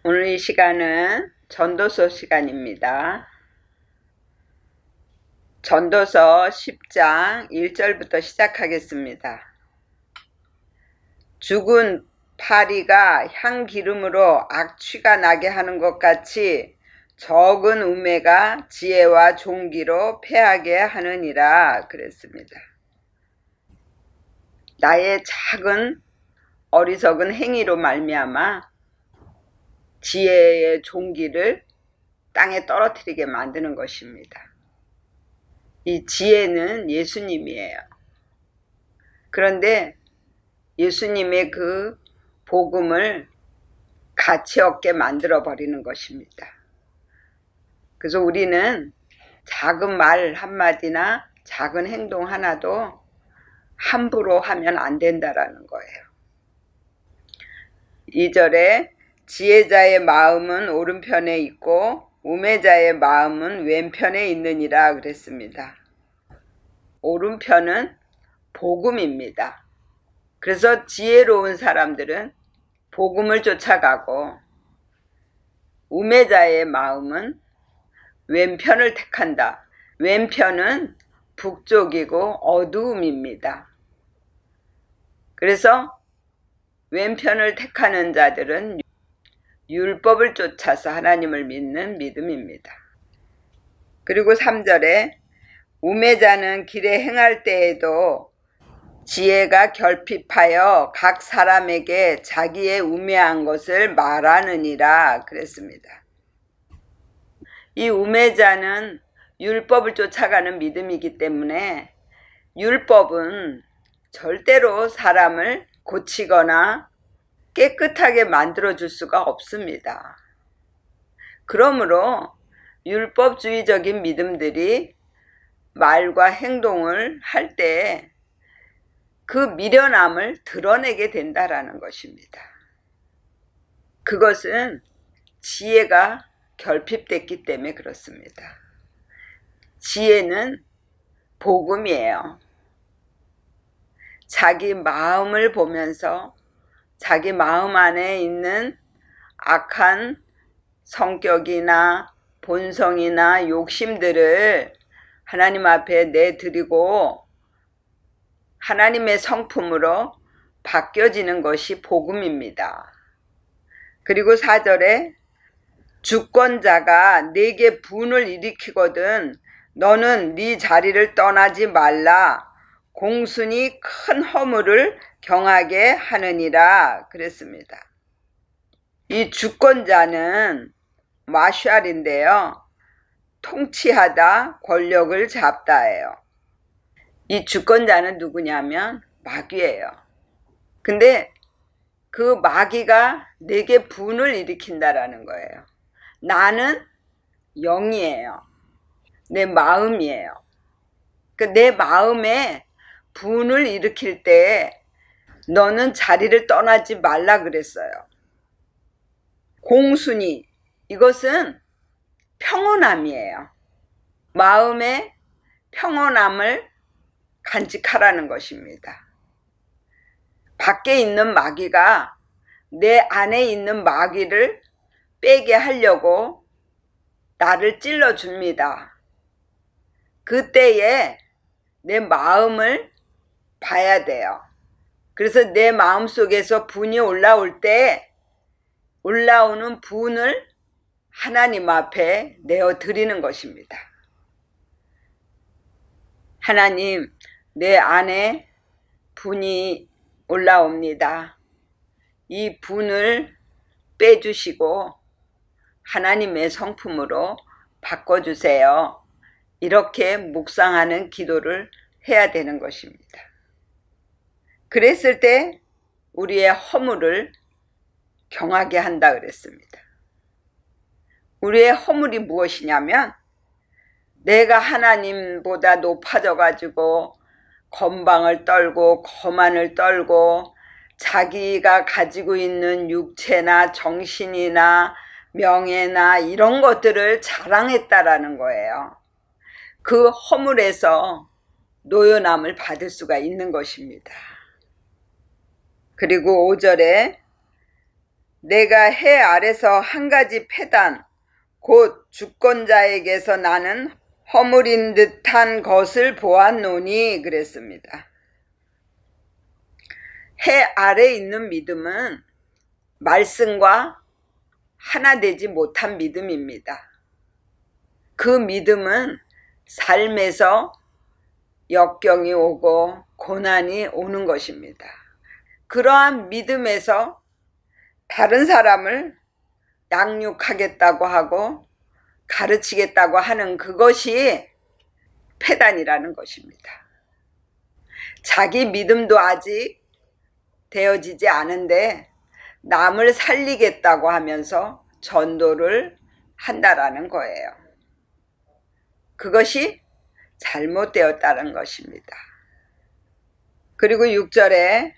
오늘 이 시간은 전도서 시간입니다. 전도서 10장 1절부터 시작하겠습니다. 죽은 파리가 향기름으로 악취가 나게 하는 것 같이 적은 우매가 지혜와 종기로 패하게 하느니라 그랬습니다. 나의 작은 어리석은 행위로 말미암아 지혜의 종기를 땅에 떨어뜨리게 만드는 것입니다. 이 지혜는 예수님이에요. 그런데 예수님의 그 복음을 가치 없게 만들어 버리는 것입니다. 그래서 우리는 작은 말 한마디나 작은 행동 하나도 함부로 하면 안 된다라는 거예요. 2절에 지혜자의 마음은 오른편에 있고 우매자의 마음은 왼편에 있느니라 그랬습니다. 오른편은 복음입니다. 그래서 지혜로운 사람들은 복음을 쫓아가고 우매자의 마음은 왼편을 택한다. 왼편은 북쪽이고 어두움입니다. 그래서 왼편을 택하는 자들은 율법을 쫓아서 하나님을 믿는 믿음입니다. 그리고 3절에 우매자는 길에 행할 때에도 지혜가 결핍하여 각 사람에게 자기의 우매한 것을 말하느니라 그랬습니다. 이 우매자는 율법을 쫓아가는 믿음이기 때문에 율법은 절대로 사람을 고치거나 깨끗하게 만들어줄 수가 없습니다. 그러므로 율법주의적인 믿음들이 말과 행동을 할 때 그 미련함을 드러내게 된다라는 것입니다. 그것은 지혜가 결핍됐기 때문에 그렇습니다. 지혜는 복음이에요. 자기 마음을 보면서 자기 마음 안에 있는 악한 성격이나 본성이나 욕심들을 하나님 앞에 내드리고 하나님의 성품으로 바뀌어지는 것이 복음입니다. 그리고 4절에 주권자가 네게 분을 일으키거든 너는 네 자리를 떠나지 말라. 공순이 큰 허물을 경하게 하느니라 그랬습니다. 이 주권자는 마샬인데요. 통치하다, 권력을 잡다예요. 이 주권자는 누구냐면 마귀예요. 근데 그 마귀가 내게 분을 일으킨다라는 거예요. 나는 영이에요. 내 마음이에요. 내 마음에 분을 일으킬 때 너는 자리를 떠나지 말라 그랬어요. 공순이, 이것은 평온함이에요. 마음의 평온함을 간직하라는 것입니다. 밖에 있는 마귀가 내 안에 있는 마귀를 빼게 하려고 나를 찔러줍니다. 그때에 내 마음을 봐야 돼요. 그래서 내 마음 속에서 분이 올라올 때 올라오는 분을 하나님 앞에 내어 드리는 것입니다. 하나님, 내 안에 분이 올라옵니다. 이 분을 빼주시고 하나님의 성품으로 바꿔주세요. 이렇게 묵상하는 기도를 해야 되는 것입니다. 그랬을 때 우리의 허물을 경하게 한다 그랬습니다. 우리의 허물이 무엇이냐면 내가 하나님보다 높아져 가지고 건방을 떨고 거만을 떨고 자기가 가지고 있는 육체나 정신이나 명예나 이런 것들을 자랑했다라는 거예요. 그 허물에서 노연함을 받을 수가 있는 것입니다. 그리고 5절에 내가 해 아래서 한 가지 패단 곧 주권자에게서 나는 허물인 듯한 것을 보았노니 그랬습니다. 해 아래에 있는 믿음은 말씀과 하나 되지 못한 믿음입니다. 그 믿음은 삶에서 역경이 오고 고난이 오는 것입니다. 그러한 믿음에서 다른 사람을 양육하겠다고 하고 가르치겠다고 하는 그것이 패단이라는 것입니다. 자기 믿음도 아직 되어지지 않은데 남을 살리겠다고 하면서 전도를 한다라는 거예요. 그것이 잘못되었다는 것입니다. 그리고 6절에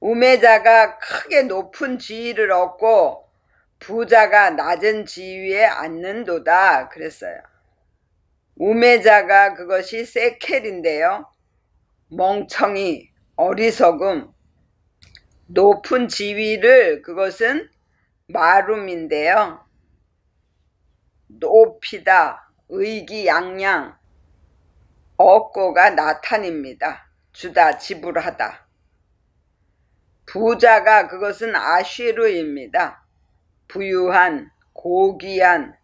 우매자가 크게 높은 지위를 얻고 부자가 낮은 지위에 앉는도다 그랬어요. 우매자가 그것이 세켈인데요. 멍청이, 어리석음, 높은 지위를 그것은 마룸인데요. 높이다, 의기양양, 얻고가 나타냅니다. 주다, 지불하다. 부자가 그것은 아쉬르입니다. 부유한, 고귀한,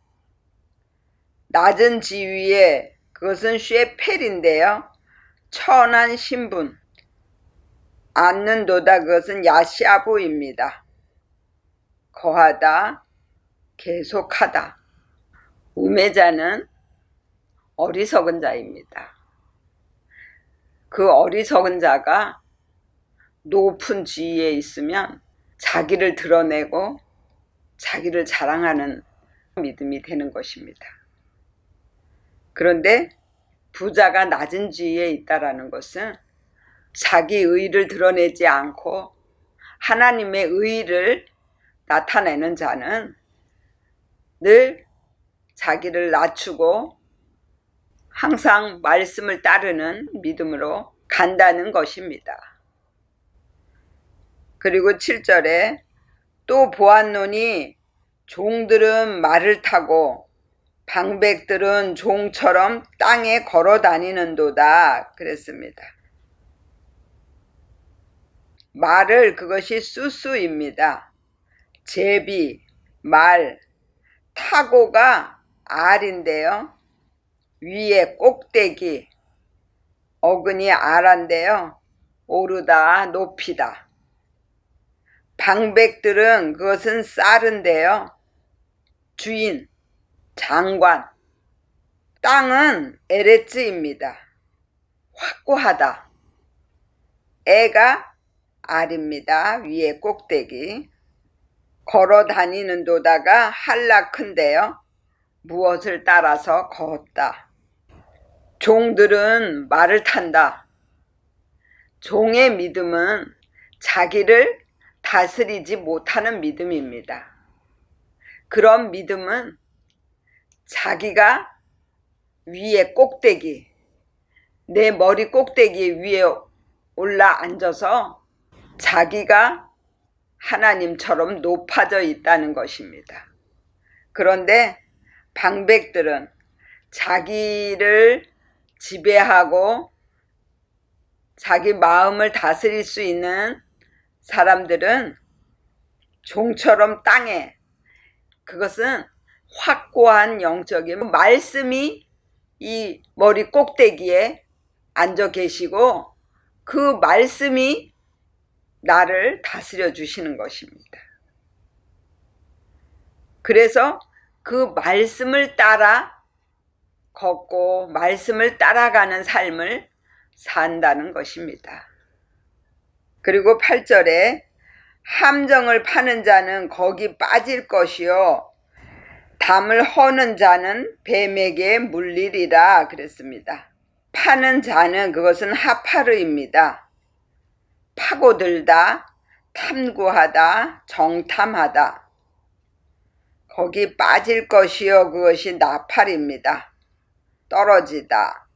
낮은 지위에 그것은 쉐펠인데요. 천한 신분, 앉는도다 그것은 야시아부입니다. 거하다, 계속하다. 우매자는 어리석은 자입니다. 그 어리석은 자가 높은 지위에 있으면 자기를 드러내고 자기를 자랑하는 믿음이 되는 것입니다. 그런데 부자가 낮은 지위에 있다라는 것은 자기 의를 드러내지 않고 하나님의 의를 나타내는 자는 늘 자기를 낮추고 항상 말씀을 따르는 믿음으로 간다는 것입니다. 그리고 7절에 또 보았노니 종들은 말을 타고 방백들은 종처럼 땅에 걸어 다니는도다 그랬습니다. 말을 그것이 수수입니다. 제비, 말, 타고가 알인데요. 위에 꼭대기, 어근이 알한데요. 오르다, 높이다. 방백들은 그것은 쌀인데요. 주인, 장관. 땅은 에레츠입니다. 확고하다. 애가 알입니다. 위에 꼭대기. 걸어 다니는 도다가 한라큰데요. 무엇을 따라서 걷다. 종들은 말을 탄다. 종의 믿음은 자기를 다스리지 못하는 믿음입니다. 그런 믿음은 자기가 위에 꼭대기, 내 머리 꼭대기 위에 올라 앉아서 자기가 하나님처럼 높아져 있다는 것입니다. 그런데 방백들은 자기를 지배하고 자기 마음을 다스릴 수 있는 사람들은 종처럼 땅에, 그것은 확고한 영적인 말씀이 이 머리 꼭대기에 앉아 계시고 그 말씀이 나를 다스려 주시는 것입니다. 그래서 그 말씀을 따라 걷고 말씀을 따라가는 삶을 산다는 것입니다. 그리고 8절에 함정을 파는 자는 거기 빠질 것이요 담을 허는 자는 뱀에게 물리리라 그랬습니다. 파는 자는 그것은 하파르입니다. 파고들다, 탐구하다, 정탐하다. 거기 빠질 것이요 그것이 나팔입니다. 떨어지다,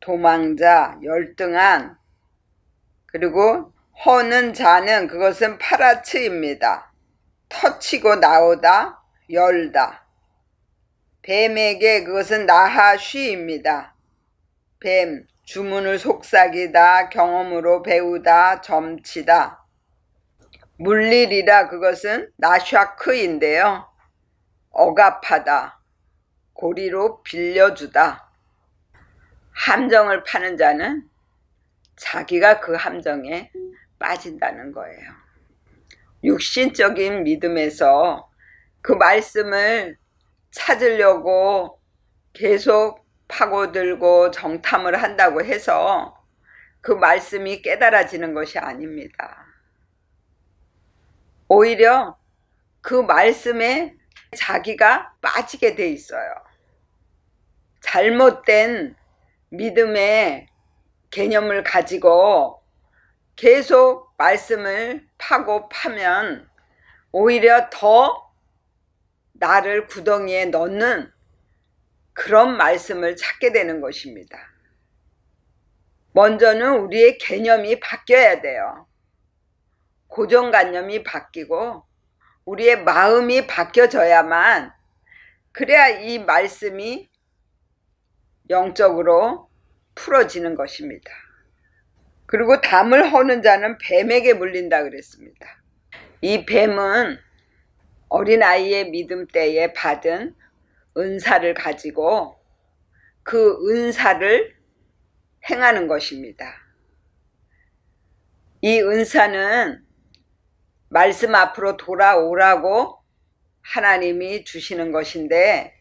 도망자, 열등한. 그리고 허는 자는 그것은 파라츠입니다. 터치고 나오다, 열다. 뱀에게 그것은 나하쉬입니다. 뱀, 주문을 속삭이다, 경험으로 배우다, 점치다. 물릴이라 그것은 나샤크인데요. 억압하다, 고리로 빌려주다. 함정을 파는 자는 자기가 그 함정에 빠진다는 거예요. 육신적인 믿음에서 그 말씀을 찾으려고 계속 파고들고 정탐을 한다고 해서 그 말씀이 깨달아지는 것이 아닙니다. 오히려 그 말씀에 자기가 빠지게 돼 있어요. 잘못된 믿음의 개념을 가지고 계속 말씀을 파고 파면 오히려 더 나를 구덩이에 넣는 그런 말씀을 찾게 되는 것입니다. 먼저는 우리의 개념이 바뀌어야 돼요. 고정관념이 바뀌고 우리의 마음이 바뀌어져야만, 그래야 이 말씀이 영적으로 풀어지는 것입니다. 그리고 담을 허는 자는 뱀에게 물린다 그랬습니다. 이 뱀은 어린아이의 믿음 때에 받은 은사를 가지고 그 은사를 행하는 것입니다. 이 은사는 말씀 앞으로 돌아오라고 하나님이 주시는 것인데,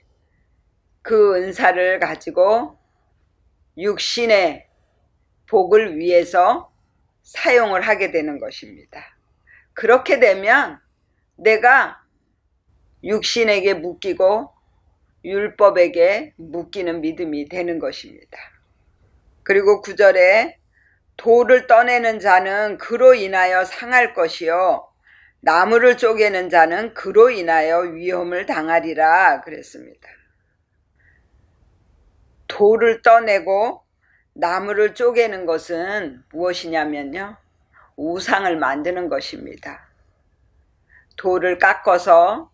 그 은사를 가지고 육신의 복을 위해서 사용을 하게 되는 것입니다. 그렇게 되면 내가 육신에게 묶이고 율법에게 묶이는 믿음이 되는 것입니다. 그리고 9절에 돌을 떠내는 자는 그로 인하여 상할 것이요 나무를 쪼개는 자는 그로 인하여 위험을 당하리라 그랬습니다. 돌을 떠내고 나무를 쪼개는 것은 무엇이냐면요, 우상을 만드는 것입니다. 돌을 깎아서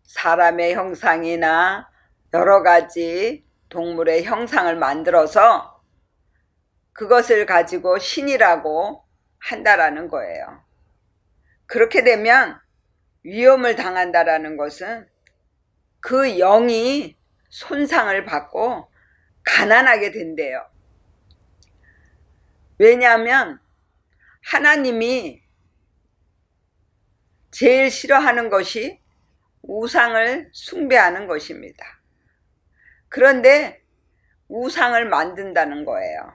사람의 형상이나 여러 가지 동물의 형상을 만들어서 그것을 가지고 신이라고 한다라는 거예요. 그렇게 되면 위험을 당한다라는 것은 그 영이 손상을 받고 가난하게 된대요. 왜냐하면 하나님이 제일 싫어하는 것이 우상을 숭배하는 것입니다. 그런데 우상을 만든다는 거예요.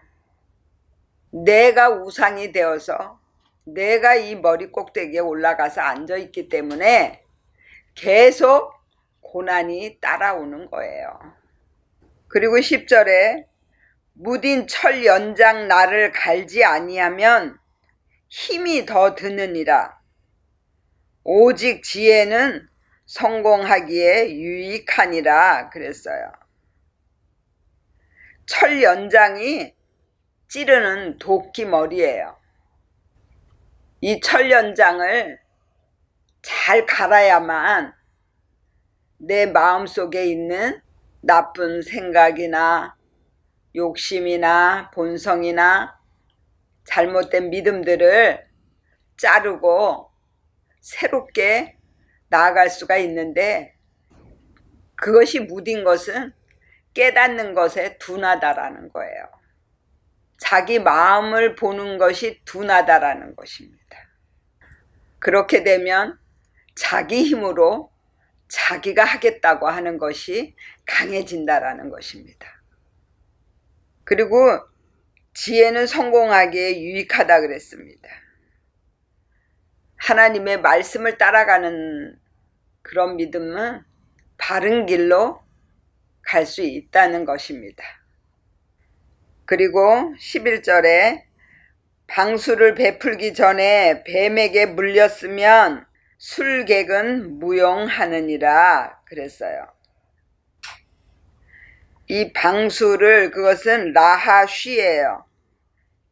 내가 우상이 되어서 내가 이 머리 꼭대기에 올라가서 앉아 있기 때문에 계속 고난이 따라오는 거예요. 그리고 10절에 무딘 철 연장 나를 갈지 아니하면 힘이 더 드느니라. 오직 지혜는 성공하기에 유익하니라 그랬어요. 철 연장이 찌르는 도끼 머리예요. 이 철 연장을 잘 갈아야만 내 마음속에 있는 나쁜 생각이나 욕심이나 본성이나 잘못된 믿음들을 자르고 새롭게 나아갈 수가 있는데, 그것이 무딘 것은 깨닫는 것에 둔하다라는 거예요. 자기 마음을 보는 것이 둔하다라는 것입니다. 그렇게 되면 자기 힘으로 자기가 하겠다고 하는 것이 강해진다라는 것입니다. 그리고 지혜는 성공하기에 유익하다 그랬습니다. 하나님의 말씀을 따라가는 그런 믿음은 바른 길로 갈 수 있다는 것입니다. 그리고 11절에 방수를 베풀기 전에 뱀에게 물렸으면 술객은 무용하느니라 그랬어요. 이 방수를, 그것은 라하쉬예요.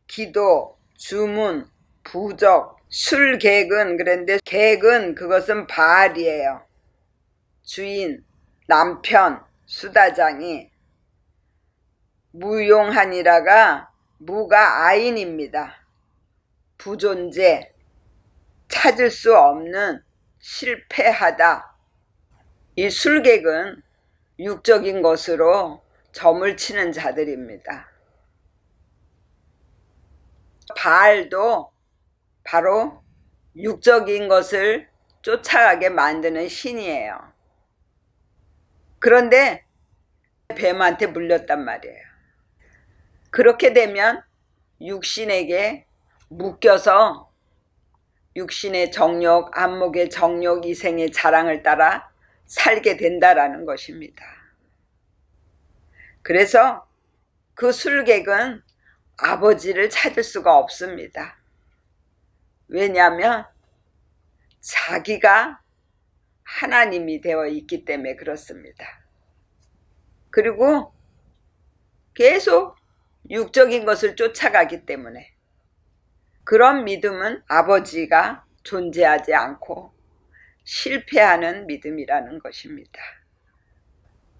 기도, 주문, 부적, 술객은 그런데 객은 그것은 바알이에요. 주인, 남편, 수다장이 무용하니라가 무가 아인입니다. 부존재, 찾을 수 없는, 실패하다. 이 술객은 육적인 것으로 점을 치는 자들입니다. 바알도 바로 육적인 것을 쫓아가게 만드는 신이에요. 그런데 뱀한테 물렸단 말이에요. 그렇게 되면 육신에게 묶여서 육신의 정욕, 안목의 정욕, 이생의 자랑을 따라 살게 된다라는 것입니다. 그래서 그 술객은 아버지를 찾을 수가 없습니다. 왜냐하면 자기가 하나님이 되어 있기 때문에 그렇습니다. 그리고 계속 육적인 것을 쫓아가기 때문에 그런 믿음은 아버지가 존재하지 않고 실패하는 믿음이라는 것입니다.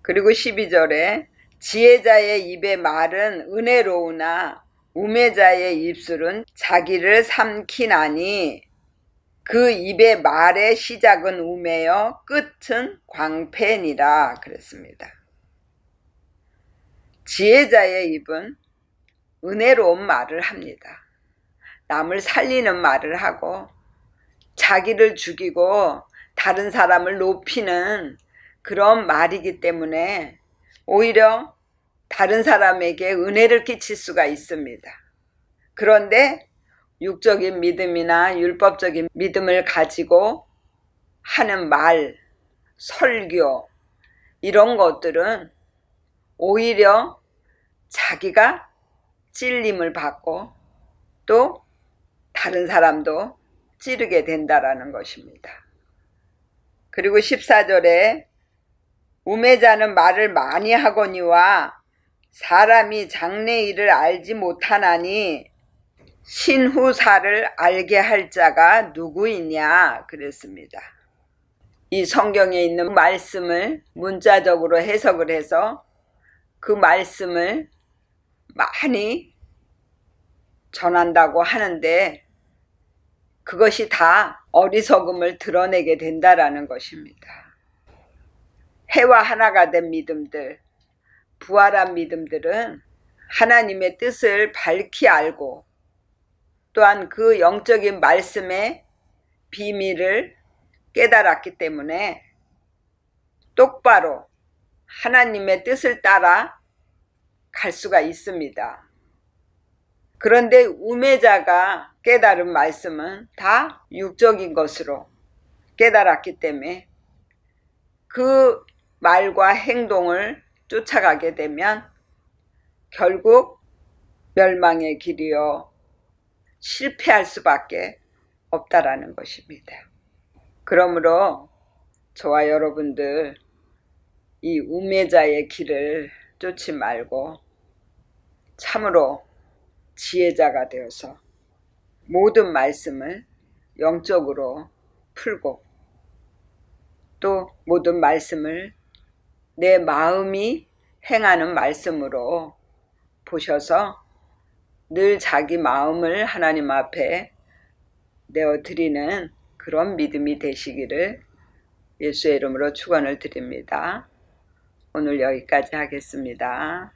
그리고 12절에 지혜자의 입의 말은 은혜로우나 우매자의 입술은 자기를 삼키나니 그 입의 말의 시작은 우매여 끝은 광패니라 그랬습니다. 지혜자의 입은 은혜로운 말을 합니다. 남을 살리는 말을 하고 자기를 죽이고 다른 사람을 높이는 그런 말이기 때문에 오히려 다른 사람에게 은혜를 끼칠 수가 있습니다. 그런데 육적인 믿음이나 율법적인 믿음을 가지고 하는 말, 설교 이런 것들은 오히려 자기가 찔림을 받고 또 다른 사람도 찌르게 된다라는 것입니다. 그리고 14절에 우매자는 말을 많이 하거니와 사람이 장래일을 알지 못하나니 신후사를 알게 할 자가 누구이냐 그랬습니다. 이 성경에 있는 말씀을 문자적으로 해석을 해서 그 말씀을 많이 전한다고 하는데 그것이 다 어리석음을 드러내게 된다라는 것입니다. 해와 하나가 된 믿음들, 부활한 믿음들은 하나님의 뜻을 밝히 알고 또한 그 영적인 말씀의 비밀을 깨달았기 때문에 똑바로 하나님의 뜻을 따라 갈 수가 있습니다. 그런데 우매자가 깨달은 말씀은 다 육적인 것으로 깨달았기 때문에 그 말과 행동을 쫓아가게 되면 결국 멸망의 길이요 실패할 수밖에 없다라는 것입니다. 그러므로 저와 여러분들 이 우매자의 길을 쫓지 말고 참으로 지혜자가 되어서 모든 말씀을 영적으로 풀고 또 모든 말씀을 내 마음이 행하는 말씀으로 보셔서 늘 자기 마음을 하나님 앞에 내어드리는 그런 믿음이 되시기를 예수의 이름으로 축원을 드립니다. 오늘 여기까지 하겠습니다.